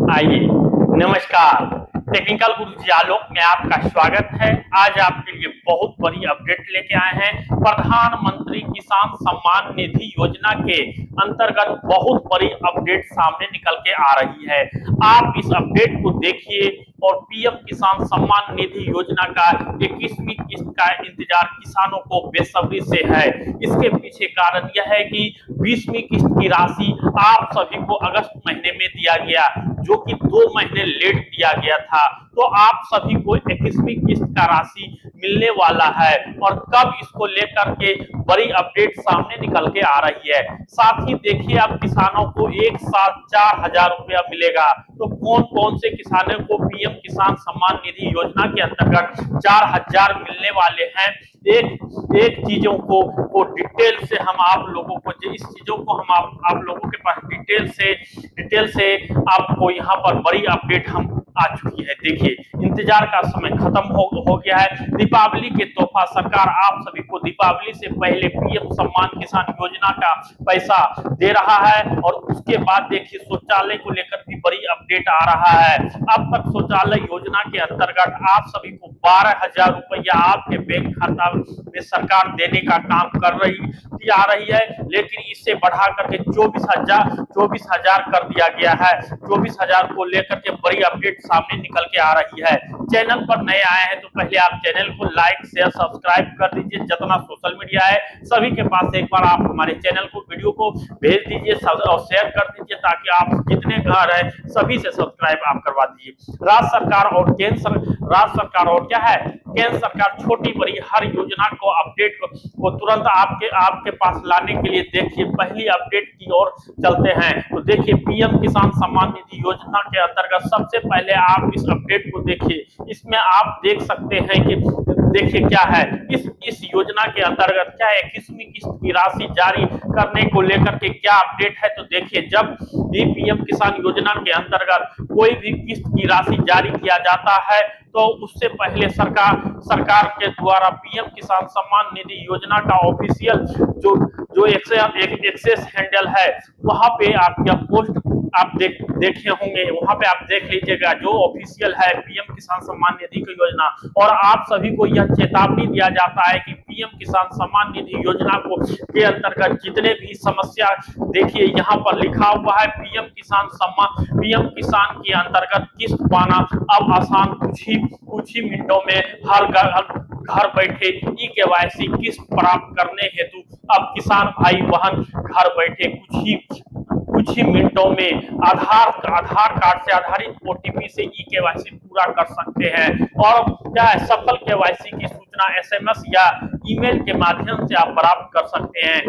आइए, नमस्कार। टेक्निकल गुरुजी आलोक में आपका स्वागत है। आज आपके लिए बहुत बड़ी अपडेट लेके आए हैं। प्रधानमंत्री किसान सम्मान निधि योजना के अंतर्गत बहुत बड़ी अपडेट सामने निकल के आ रही है। आप इस अपडेट को देखिए और पीएम किसान सम्मान निधि योजना का 21वीं किस्त का इंतजार किसानों को बेसब्री से है। इसके पीछे कारण यह है कि 20वीं किस्त की राशि आप सभी को अगस्त महीने में दिया गया, जो कि 2 महीने लेट दिया गया था। तो आप सभी को 21वीं किस्त का राशि मिलने वाला है और कब इसको लेकर के बड़ी अपडेट सामने निकल के आ रही है। साथ ही देखिए, अब किसानों को एक साथ 4000 रुपया मिलेगा। तो कौन कौन से किसानों को पीएम किसान सम्मान निधि योजना के अंतर्गत 4000 मिलने वाले हैं, एक चीजों को डिटेल से हम आप लोगों को इस चीजों को हम आप लोगों के पास डिटेल से आपको यहाँ पर बड़ी अपडेट हम आ चुकी है। देखिए, इंतजार का समय खत्म हो गया है। दीपावली के तोहफा सरकार आप सभी को दीपावली से पहले पीएम सम्मान किसान योजना का पैसा दे रहा है और उसके बाद देखिए शौचालय को लेकर भी बड़ी अपडेट आ रहा है। अब तक शौचालय योजना के अंतर्गत आप सभी को 12000 रुपया आपके बैंक खाता में सरकार देने का काम कर रही है, लेकिन इससे बढ़ा करके 24,000 कर दिया गया है। 24,000 को लेकर के बड़ी अपडेट सामने निकल के आ रही है। चैनल पर नए आए हैं तो पहले आप चैनल को लाइक शेयर सब्सक्राइब कर दीजिए। जितना सोशल मीडिया है सभी के पास एक बार आप हमारे चैनल को वीडियो को भेज दीजिए और शेयर कर दीजिए, ताकि आप जितने घर है सभी से सब्सक्राइब आप करवा दीजिए। राज्य सरकार और केंद्र सरकार छोटी बड़ी हर योजना को अपडेट को तुरंत आपके पास लाने के लिए देखिए पहली अपडेट की ओर चलते हैं। तो देखिए, पीएम किसान सम्मान निधि योजना के अंतर्गत सबसे पहले आप इस अपडेट को देखिए। इसमें आप देख सकते हैं कि देखिए क्या है इस योजना के अंतर्गत क्या है 21वीं किस्त की राशि जारी करने को लेकर के क्या अपडेट है। तो देखिए, जब भी पीएम किसान योजना के अंतर्गत कोई भी किस्त की राशि जारी किया जाता है तो उससे पहले सरकार के द्वारा पीएम किसान सम्मान निधि योजना का ऑफिशियल जो एक्सेस हैंडल है वहां पे आप यह पोस्ट आप देखे होंगे, वहां पे आप देख लीजिएगा जो ऑफिशियल है पीएम किसान सम्मान निधि की योजना। और आप सभी को यह चेतावनी दिया जाता है कि पीएम किसान सम्मान निधि योजना के अंतर्गत जितने भी समस्या, देखिए यहाँ पर लिखा हुआ है पीएम किसान के अंतर्गत किस्त पाना अब आसान, कुछ ही मिनटों में हर घर बैठे ई-केवाईसी किस्त प्राप्त करने हेतु अब किसान भाई बहन घर बैठे कुछ ही मिनटों में आधार कार्ड से आधारित ओटीपी से ई-केवाईसी पूरा कर सकते हैं। और क्या है, सफल केवाईसी की सूचना एसएमएस या ईमेल के माध्यम से आप प्राप्त कर सकते हैं।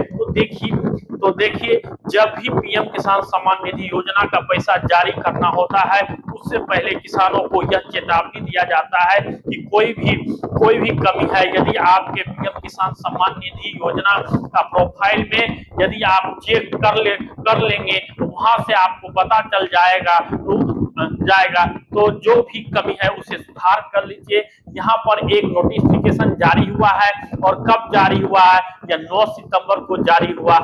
तो देखिए, जब भी पीएम किसान सम्मान निधि योजना का पैसा जारी करना होता है उससे पहले किसानों को यह चेतावनी दिया जाता है कि कोई भी कमी है, यदि आपके पीएम किसान सम्मान निधि योजना का प्रोफाइल में यदि आप चेक कर लेंगे तो वहां से आपको पता चल जाएगा तो जो भी कमी है उसे सुधार कर लीजिए। यहाँ पर एक नोटिफिकेशन जारी हुआ है और कब जारी हुआ है, यह 9 सितंबर को जारी हुआ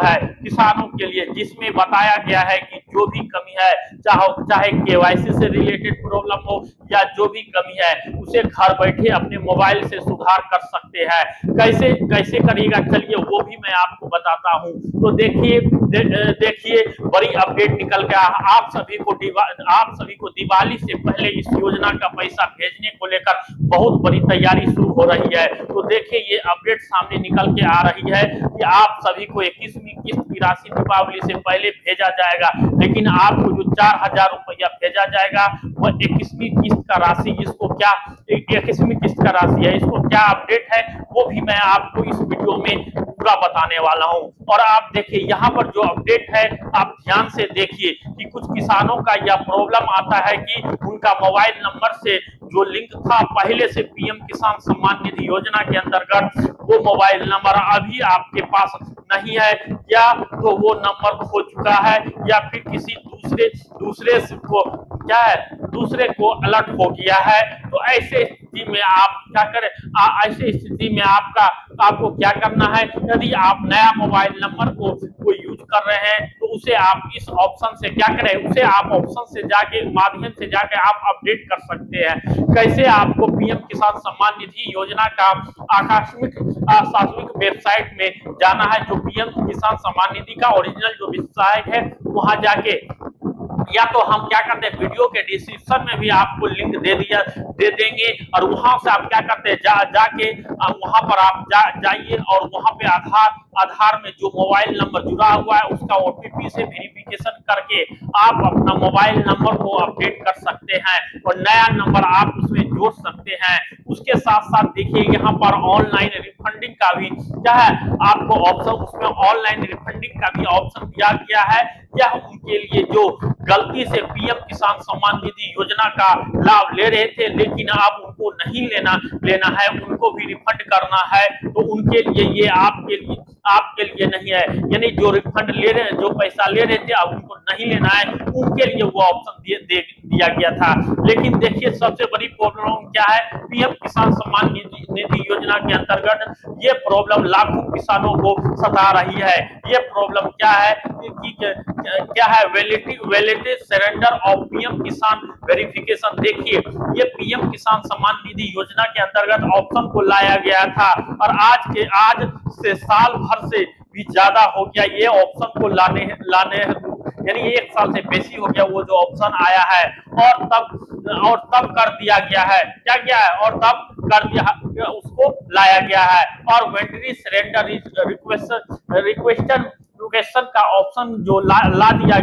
है किसानों के लिए, जिसमें बताया गया है कि जो भी कमी है, चाहे केवाईसी से रिलेटेड प्रॉब्लम हो या जो भी कमी है उसे घर बैठे अपने मोबाइल से सुधार कर सकते हैं। कैसे करिएगा, चलिए वो भी मैं आपको बताता हूँ। तो देखिए बड़ी अपडेट निकल गया। आप सभी को दिवाली से पहले इस योजना का पैसा भेजने को लेकर बहुत बड़ी तैयारी शुरू हो रही है। तो देखिए, ये अपडेट सामने निकल के आ रही है कि आप सभी को 21वीं किस्त की राशि दीपावली से पहले भेजा जाएगा, लेकिन आपको जो 4000 रुपया भेजा जाएगा वह 21वीं किस्त का राशि, इसको क्या 21वीं किस्त का राशि है, इसको क्या अपडेट है वो भी मैं आपको इस वीडियो में पूरा बताने वाला हूं। और आप देखिए यहाँ पर जो अपडेट है आप ध्यान से देखिए कि कुछ किसानों का यह प्रॉब्लम आता है कि उनका मोबाइल नंबर से जो लिंक था पहले से पीएम किसान सम्मान निधि योजना के अंतर्गत, वो मोबाइल नंबर अभी आपके पास नहीं है, या तो वो नंबर खो चुका है या फिर किसी दूसरे को अलर्ट हो गया है। तो ऐसे स्थिति में आप क्या करें, ऐसे स्थिति में आपको क्या करना है, यदि आप नया मोबाइल नंबर को यूज कर रहे हैं तो उसे आप इस ऑप्शन से क्या करें, उसे आप ऑप्शन से जाके माध्यम से जाके आप अपडेट कर सकते हैं। कैसे आपको पीएम किसान सम्मान निधि योजना का आकस्मिक वेबसाइट में जाना है, जो पीएम किसान सम्मान निधि का ओरिजिनल जो वेबसाइट है वहां जाके, या तो हम क्या करते हैं वीडियो के डिस्क्रिप्शन में भी आपको लिंक दे देंगे और वहां से आप क्या करते हैं जाके वहां पर आप जाइए और वहां पे आधार में जो मोबाइल नंबर जुड़ा हुआ है उसका ओटीपी से वेरिफिकेशन करके आप अपना मोबाइल नंबर को अपडेट कर सकते हैं और नया नंबर आप उसमें जोड़ सकते हैं। उसके साथ साथ देखिए यहाँ पर ऑनलाइन रिफंडिंग का भी क्या है आपको ऑप्शन, उसमें ऑनलाइन रिफंडिंग का भी ऑप्शन दिया गया है। यह उनके लिए जो गलती से पीएम किसान सम्मान निधि योजना का लाभ ले रहे थे लेकिन अब उनको नहीं लेना है, उनको भी रिफंड करना है, तो उनके लिए ये आपके लिए नहीं है। यानी जो रिफंड ले रहे, जो पैसा ले रहे थे अब उनको नहीं लेना है, उनके लिए वो ऑप्शन दिया गया था। लेकिन देखिए सबसे बड़ी प्रॉब्लम क्या है, पीएम किसान सम्मान निधि योजना के अंतर्गत ये प्रॉब्लम लाखों किसानों को सता रही है। ये प्रॉब्लम क्या है वैलिडिटी सरेंडर ऑफ पीएम किसान वेरिफिकेशन। देखिए ये पीएम किसान सम्मान निधि योजना के अंतर्गत ऑप्शन को लाया गया था और आज से साल भर से भी ज्यादा हो गया ये ऑप्शन को लाने यानी 1 साल से बेसी हो गया वो जो ऑप्शन आया है, और तब कर दिया गया है, क्या किया है और तब कर दिया उसको लाया गया है। और वेंटरी सरेंडर रिक्वेस्ट का ऑप्शन जो ला दिया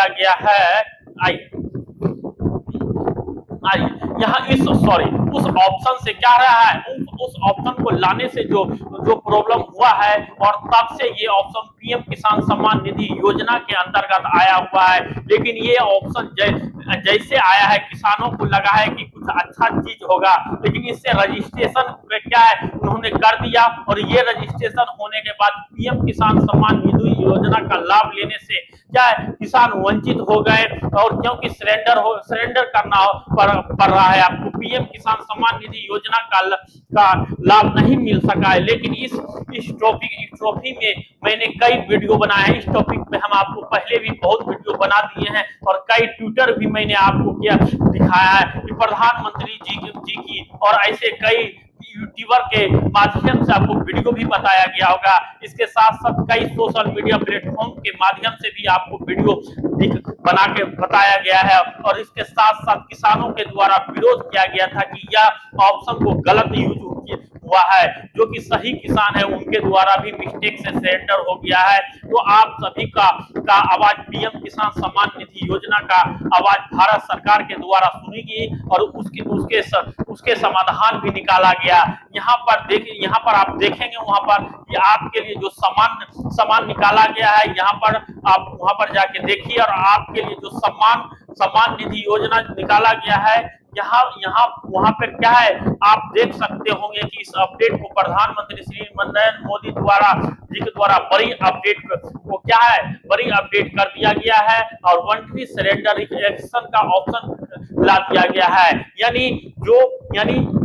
गया है। यहाँ उस ऑप्शन से क्या रहा है, उस ऑप्शन को लाने से जो प्रॉब्लम हुआ है और तब से ये ऑप्शन पीएम किसान सम्मान निधि योजना के अंतर्गत आया हुआ है। लेकिन ये ऑप्शन जैसे आया है किसानों को लगा है कि कुछ अच्छा चीज होगा, लेकिन इससे रजिस्ट्रेशन क्या है उन्होंने कर दिया और ये रजिस्ट्रेशन होने के बाद पीएम किसान सम्मान निधि योजना का लाभ लेने से क्या है किसान वंचित हो गए। और क्योंकि सरेंडर करना पड़ रहा है आपको, पीएम किसान सम्मान निधि योजना का लाभ नहीं मिल सका है। लेकिन इस टॉपिक में मैंने कई वीडियो बनाए हैं। इस टॉपिक पे हम आपको पहले भी बहुत वीडियो बना दिए हैं और कई ट्विटर भी मैंने आपको क्या दिखाया है कि प्रधानमंत्री जी की और ऐसे कई यूट्यूबर के माध्यम से आपको वीडियो भी बताया गया होगा। इसके साथ साथ कई सोशल मीडिया प्लेटफॉर्म के माध्यम से भी आपको वीडियो बना के बताया गया है और इसके साथ साथ किसानों के द्वारा विरोध किया गया था कि यह ऑप्शन को गलत यूज हुआ है, जो कि सही किसान है उनके द्वारा भी मिस्टेक से सरेंडर हो गया है। तो आप सभी का आवाज पीएम किसान सम्मान निधि योजना का आवाज भारत सरकार के द्वारा सुनी गई और उसके समाधान भी निकाला गया। यहाँ पर आप देखेंगे वहां पर कि आपके लिए जो सम्मान निकाला गया है, यहाँ पर आप वहां पर जाके देखिए और आपके लिए जो सम्मान निधि योजना निकाला गया है वहां पर क्या है आप देख सकते होंगे कि इस अपडेट को प्रधानमंत्री श्री नरेंद्र मोदी जी के द्वारा बड़ी अपडेट कर दिया गया है और वॉलंटरी सरेंडर एक्शन का ऑप्शन ला दिया गया है। यानी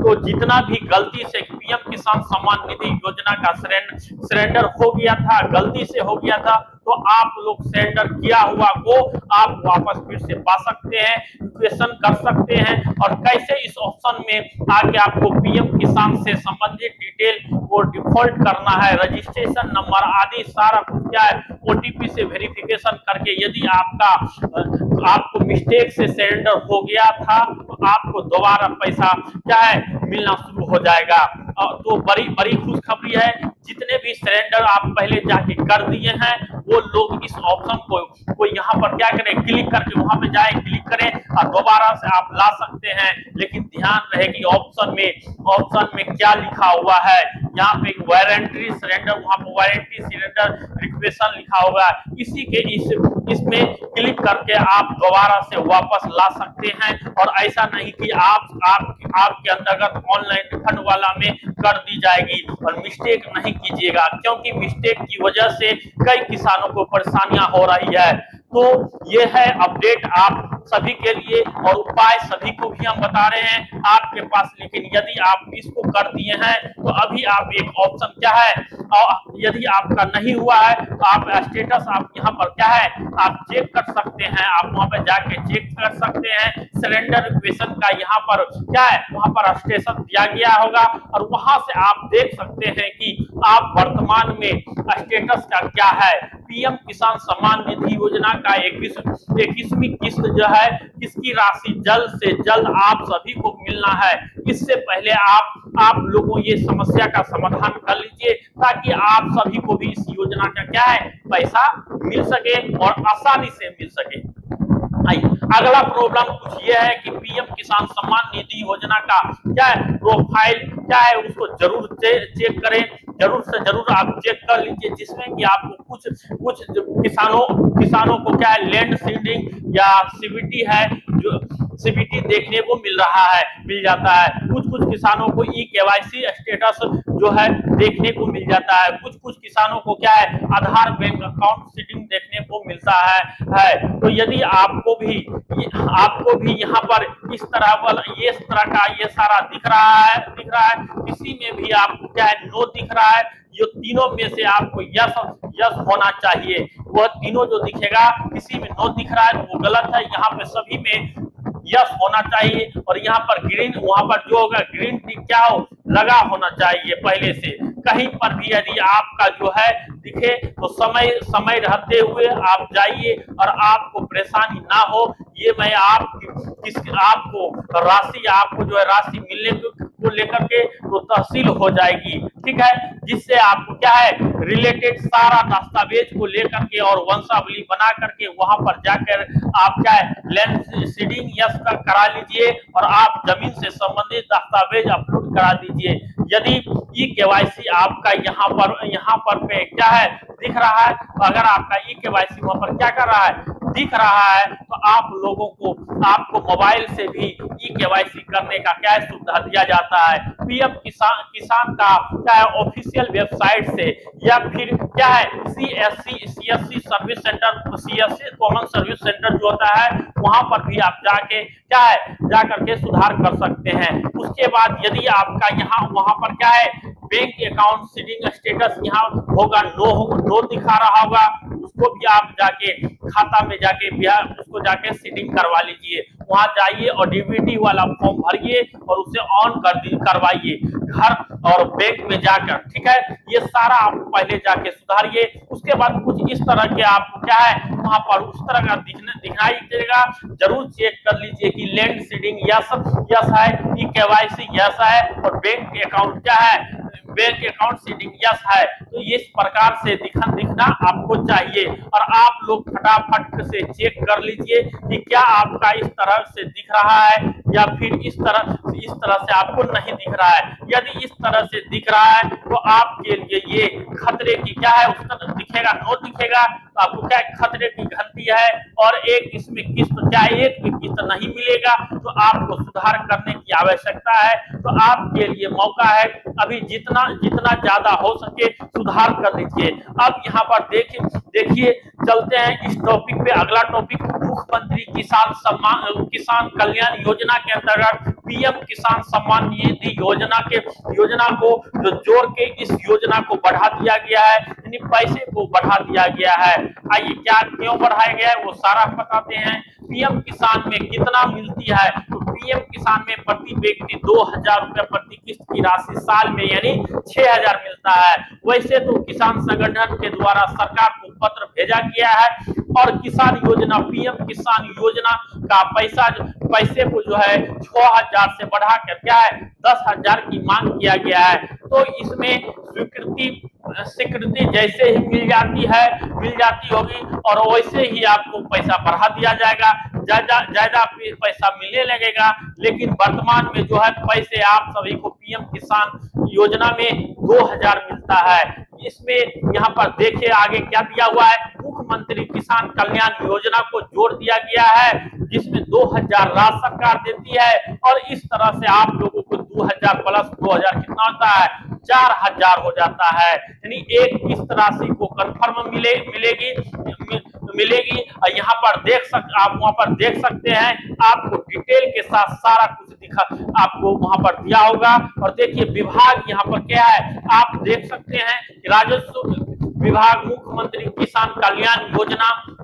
तो जितना भी गलती से पीएम किसान सम्मान निधि योजना का सरेंडर हो गया था, गलती से हो गया था, तो आप लोग सरेंडर किया हुआ को आप वापस फिर से पा सकते हैं, रिक्वेस्ट कर सकते हैं। और कैसे इस ऑप्शन में आके आपको पीएम किसान से संबंधित डिटेल को डिफॉल्ट करना है, रजिस्ट्रेशन नंबर आदि सारा कुछ क्या है ओटीपी से वेरिफिकेशन करके यदि आपको मिस्टेक से सरेंडर हो गया था तो आपको दोबारा पैसा क्या है मिलना शुरू हो जाएगा। तो बड़ी खुशखबरी है, जितने भी सरेंडर आप पहले जाके कर दिए हैं वो लोग इस ऑप्शन को यहाँ पर क्या करें, क्लिक करके वहां पे जाए, क्लिक करें और दोबारा से आप ला सकते हैं। लेकिन ध्यान रहे कि ऑप्शन में क्या लिखा हुआ है, यहाँ पे वारंटी सरेंडर, वहां पर वारंटी सरेंडर रिक्वेस्ट लिखा होगा, इसमें क्लिक करके आप दोबारा से वापस ला सकते हैं। और ऐसा नहीं कि आपके अंतर्गत ऑनलाइन रिफंड वाला में कर दी जाएगी। और मिस्टेक नहीं कीजिएगा, क्योंकि मिस्टेक की वजह से कई किसानों को परेशानियां हो रही है। तो ये है अपडेट आप सभी के लिए और उपाय सभी को भी हम बता रहे हैं आपके पास। लेकिन यदि आप इसको कर दिए हैं तो अभी आप एक ऑप्शन क्या है और यदि आपका नहीं हुआ है तो आप स्टेटस आप यहाँ पर क्या है आप चेक कर सकते हैं, आप वहां पर जाके चेक कर सकते हैं। सरेंडर रिक्वेशन का यहाँ पर क्या है वहां पर स्टेटस दिया गया होगा और वहां से आप देख सकते हैं कि आप वर्तमान में स्टेटस का क्या है। पीएम किसान सम्मान निधि योजना का 21वीं किस्त जो है इसकी राशि जल्द से जल्द आप सभी को मिलना है। इससे पहले आप लोगों ये समस्या का समाधान कर लीजिए ताकि आप सभी को भी इस योजना का क्या है पैसा मिल सके और आसानी से मिल सके। अगला प्रॉब्लम कुछ ये है कि पीएम किसान सम्मान निधि योजना का क्या है प्रोफाइल क्या है उसको जरूर चेक करें, जरूर से जरूर आप चेक कर लीजिए, जिसमें कि आपको कुछ किसानों को क्या है लैंड सीडिंग या सीबीटी है जो सीबीटी देखने को मिल जाता है। कुछ किसानों को ई केवाईसी स्टेटस जो है देखने को मिल जाता है। कुछ किसानों को क्या है आधार बैंक अकाउंट सीडिंग देखने को मिलता है। तो यदि आपको भी यहाँ पर इस तरह का ये सारा दिख रहा है, किसी में भी आपको क्या है नो दिख रहा है, ये तीनों में से आपको यस होना चाहिए। वह तीनों जो दिखेगा किसी में नो दिख रहा है तो वो गलत है, यहाँ पे सभी में यस होना चाहिए और यहाँ पर ग्रीन वहां पर जो होगा ग्रीन टिक क्या हो लगा होना चाहिए पहले से। कहीं पर भी यदि आपका जो है दिखे तो समय रहते हुए आप जाइए और आपको परेशानी ना हो। ये मैं आपको राशि मिलने को लेकर के तो तहसील हो जाएगी, ठीक है, जिससे आपको क्या है रिलेटेड सारा दस्तावेज को लेकर के और वंशावली बना करके वहां पर जाकर आप क्या है लैंड सीडिंग यस करा लीजिए और आप जमीन से संबंधित दस्तावेज अपलोड करा दीजिए। यदि ई केवाईसी आपका यहाँ पर पे क्या है दिख रहा है, तो अगर आपका ई केवाईसी वहां पर क्या कर रहा है दिख रहा है तो आप लोगों को आपको मोबाइल से भी ई केवाईसी करने का क्या है सुविधा दिया जाता है। पीएम किसान का क्या है ऑफिशियल वेबसाइट से या फिर क्या है CSC service centre, CSC common service centre जो होता है वहां पर भी आप जाकर के सुधार कर सकते हैं। उसके बाद यदि आपका वहां पर क्या है बैंक अकाउंट सीडिंग स्टेटस यहाँ होगा नो दिखा रहा होगा, उसको भी आप जाके खाता में जाके उसको जाके सीडिंग करवा लीजिए। वहां जाइए और डीबीटी वाला फॉर्म भरिए और उसे ऑन करवाइए घर और बैंक में जाकर, ठीक है। ये सारा आप पहले जाके सुधारिए। उसके बाद कुछ इस तरह के आपको क्या है वहां पर उस तरह का दिखाई देगा, जरूर चेक कर लीजिए कि लैंड सीडिंग यस है, ई केवाईसी यस है और बैंक अकाउंट क्या है बैंक अकाउंट सीडिंग यस है। तो इस प्रकार से दिखना आपको चाहिए और आप लोग फटाफट से चेक कर लीजिए कि क्या आपका इस तरह से दिख रहा है या फिर इस तरह से आपको नहीं दिख रहा है। यदि इस तरह से दिख रहा है तो आपके लिए ये खतरे की क्या है उस तरह दिखेगा नो दिखेगा तो आपको क्या खतरे की घंटी है और इसमें किस्त क्या एक भी किस्त नहीं मिलेगा तो आपको सुधार करने की आवश्यकता है। तो आपके लिए मौका है, अभी जितना ज्यादा हो सके सुधार कर लीजिए। अब यहाँ पर देखिए चलते हैं इस टॉपिक पे। अगला टॉपिक मुख्यमंत्री किसान कल्याण योजना के अंतर्गत पीएम किसान सम्मान निधि योजना को जो जोड़ के इस योजना को बढ़ा दिया गया है, यानी पैसे को बढ़ा दिया गया है। आइए क्यों बढ़ाया गया है वो सारा बताते हैं। पीएम किसान में कितना मिलती है तो पीएम किसान में प्रति व्यक्ति 2000 रुपए प्रति किस्त की राशि साल में यानी 6000 मिलता है। वैसे तो किसान संगठन के द्वारा सरकार को पत्र भेजा गया है और किसान योजना पीएम किसान योजना का पैसे को जो है 6000 से बढ़ाकर क्या है 10000 की मांग किया गया है। तो इसमें स्वीकृति जैसे ही मिल जाती होगी और वैसे ही आपको पैसा बढ़ा दिया जाएगा, ज्यादा पैसा मिलने लगेगा। लेकिन वर्तमान में जो है पैसे आप सभी को पीएम किसान योजना में 2000 मिलता है। इसमें यहाँ पर देखिए आगे क्या दिया हुआ है, मुख्यमंत्री किसान कल्याण योजना को जोड़ दिया गया है जिसमें 2000 राज्य सरकार देती है और इस तरह से आप लोगों को 2000 प्लस 2000 कितना होता है 4000 हो जाता है। यानी एक किस्त राशि को कंफर्म मिलेगी मिलेगी। और यहाँ पर आप वहां पर देख सकते हैं, आपको डिटेल के साथ सारा कुछ दिखा आपको वहां पर दिया होगा। और देखिए विभाग यहाँ पर क्या है, आप देख सकते हैं राजस्व विभाग मुख्यमंत्री किसान कल्याण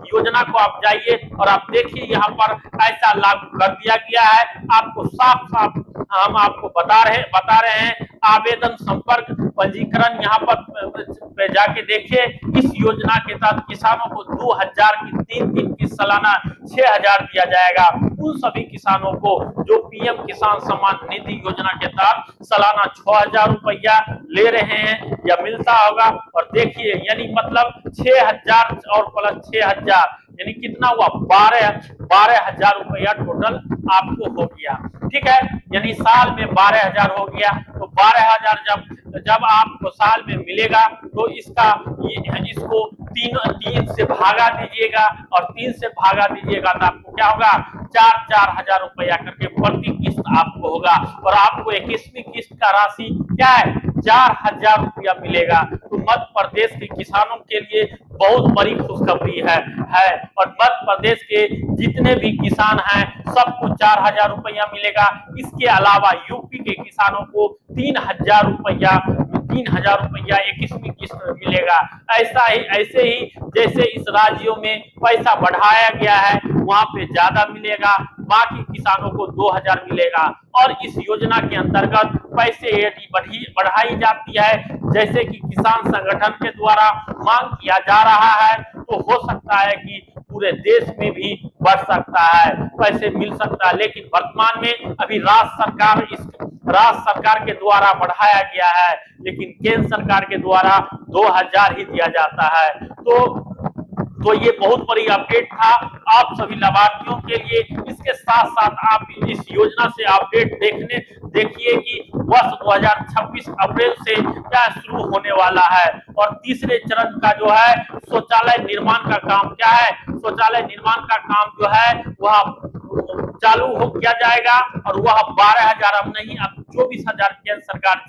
योजना को आप जाइए और आप देखिए यहाँ पर ऐसा लागू कर दिया गया है। आपको साफ साफ हम आपको बता रहे हैं आवेदन संपर्क पंजीकरण यहाँ पर जाके देखिए। इस योजना के तहत किसानों को 2000 की 3 दिन की सालाना 6000 दिया जाएगा। उन सभी किसानों को जो पीएम किसान सम्मान निधि योजना के तहत सालाना 6000 रुपया ले रहे हैं या मिलता होगा। और देखिए यानी मतलब 6000 और प्लस 6000 यानी कितना हुआ, 12,000 रुपया टोटल आपको हो गया। ठीक है, यानी साल में 12,000 हो गया। तो 12,000 जब आपको साल में मिलेगा तो इसको तीन से भागा दीजिएगा और 3 से भागा दीजिएगा तो आपको क्या होगा, 4-4 हजार रुपया करके प्रति किस्त आपको होगा। और आपको 21वीं किस्त का राशि क्या है, 4,000 रुपया मिलेगा। तो मध्य प्रदेश के किसानों के लिए बहुत बड़ी खुशखबरी है। और मध्य प्रदेश के जितने भी किसान हैं सबको 4,000 रुपया मिलेगा। इसके अलावा यूपी के किसानों को 3,000 रुपया 21वीं किस्त मिलेगा। ऐसे ही जैसे इस राज्यों में पैसा बढ़ाया गया है वहां पे ज्यादा मिलेगा, बाकी किसानों को 2,000 मिलेगा। और इस योजना के अंतर्गत पैसे यदि बढ़ाई जाती है, जैसे कि किसान संगठन के द्वारा मांग किया जा रहा है, तो हो सकता है कि पूरे देश में भी बढ़ सकता है, पैसे मिल सकता है। लेकिन वर्तमान में अभी राज्य सरकार के द्वारा बढ़ाया गया है, लेकिन केंद्र सरकार के द्वारा 2,000 ही दिया जाता है। तो ये बहुत बड़ी अपडेट था आप सभी लाभार्थियों के लिए। इसके साथ साथ आप इस योजना से अपडेट देखिए कि वर्ष 2026 अप्रैल से क्या शुरू होने वाला है। और तीसरे चरण का जो है शौचालय निर्माण का काम क्या है, शौचालय निर्माण का काम जो है वह चालू हो किया जाएगा। और वह 12,000 अब नहीं, अब 24,000 केंद्र सरकार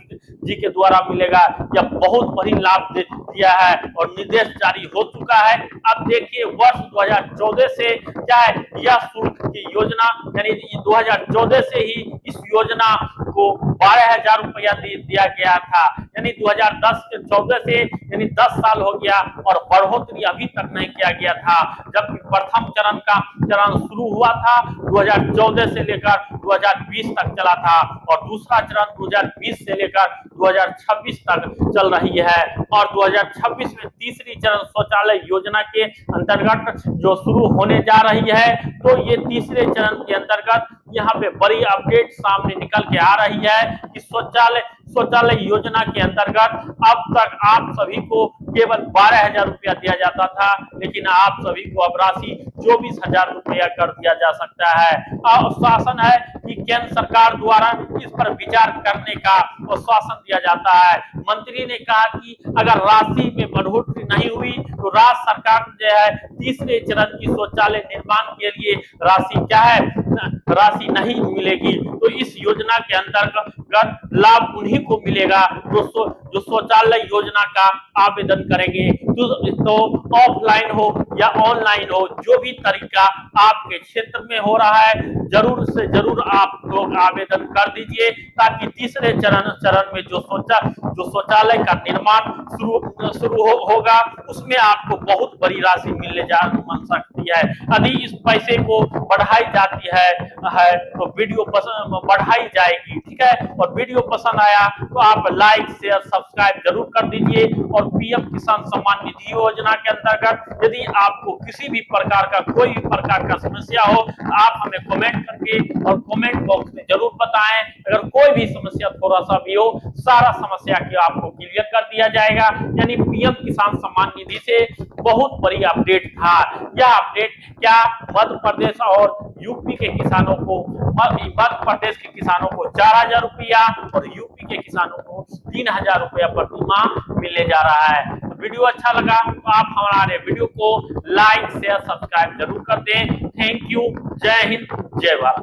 जी के द्वारा मिलेगा। यह बहुत बड़ी लाभ दिया है और निर्देश जारी हो चुका है। अब देखिए वर्ष 2014 से क्या है, यह शुल्क की योजना यानी 2014 से ही इस योजना को 12,000 रुपया दिया गया था। यानी 2014 से यानी 10 साल हो गया और बढ़ोतरी अभी तक नहीं किया गया था। जबकि प्रथम चरण शुरू हुआ था 2014 से लेकर 2020 तक चला था और दूसरा चरण 2020 से लेकर 2026 तक चल रही है। और 2026 में तीसरी चरण शौचालय योजना के अंतर्गत जो शुरू होने जा रही है। तो ये तीसरे चरण के अंतर्गत यहाँ पे बड़ी अपडेट सामने निकल के आ रही है कि शौचालय योजना के अंतर्गत अब तक आप सभी को केवल 12,000 रुपया दिया जाता था, लेकिन आप सभी को अब राशि 24,000 रुपया कर दिया जा सकता है। आश्वासन है कि केंद्र सरकार द्वारा इस पर विचार करने का आश्वासन दिया जाता है। मंत्री ने कहा कि अगर राशि में बढ़ोतरी नहीं हुई तो राज्य सरकार जो है तीसरे चरण की शौचालय निर्माण के लिए राशि क्या है, राशि नहीं मिलेगी। तो इस योजना के अंतर्गत लाभ उन्हीं को मिलेगा जो शौचालय योजना का आवेदन करेंगे। तो ऑफलाइन हो या ऑनलाइन हो, जो भी तरीका आपके क्षेत्र में हो रहा है, जरूर से जरूर आप लोग आवेदन कर दीजिए, ताकि तीसरे चरण में जो शौचालय का निर्माण शुरू होगा उसमें आपको बहुत बड़ी राशि मिलने जा सकती है। यदि इस पैसे को बढ़ाई जाती है तो वीडियो पसंद बढ़ाई जाएगी। ठीक है, और वीडियो पसंद आया तो आप लाइक शेयर सब्सक्राइब जरूर कर दीजिए। और पीएम किसान सम्मान निधि योजना के अंतर्गत यदि आपको किसी भी प्रकार का कोई भी प्रकार का समस्या हो, आप हमें कमेंट करके और कमेंट बॉक्स में जरूर बताएं। अगर कोई भी समस्या थोड़ा सा भी हो, सारा समस्या की आपको क्लियर कर दिया जाएगा। यानी पीएम किसान सम्मान निधि से बहुत बड़ी अपडेट था। यह अपडेट क्या मध्य प्रदेश और यूपी के किसानों को, मध्य प्रदेश के किसानों को 4,000 रुपया और यूपी के किसानों को 3,000 रुपया प्रति माह मिलने जा रहा है। वीडियो अच्छा लगा तो आप हमारे वीडियो को लाइक शेयर सब्सक्राइब जरूर कर दें। थैंक यू, जय हिंद, जय भारत।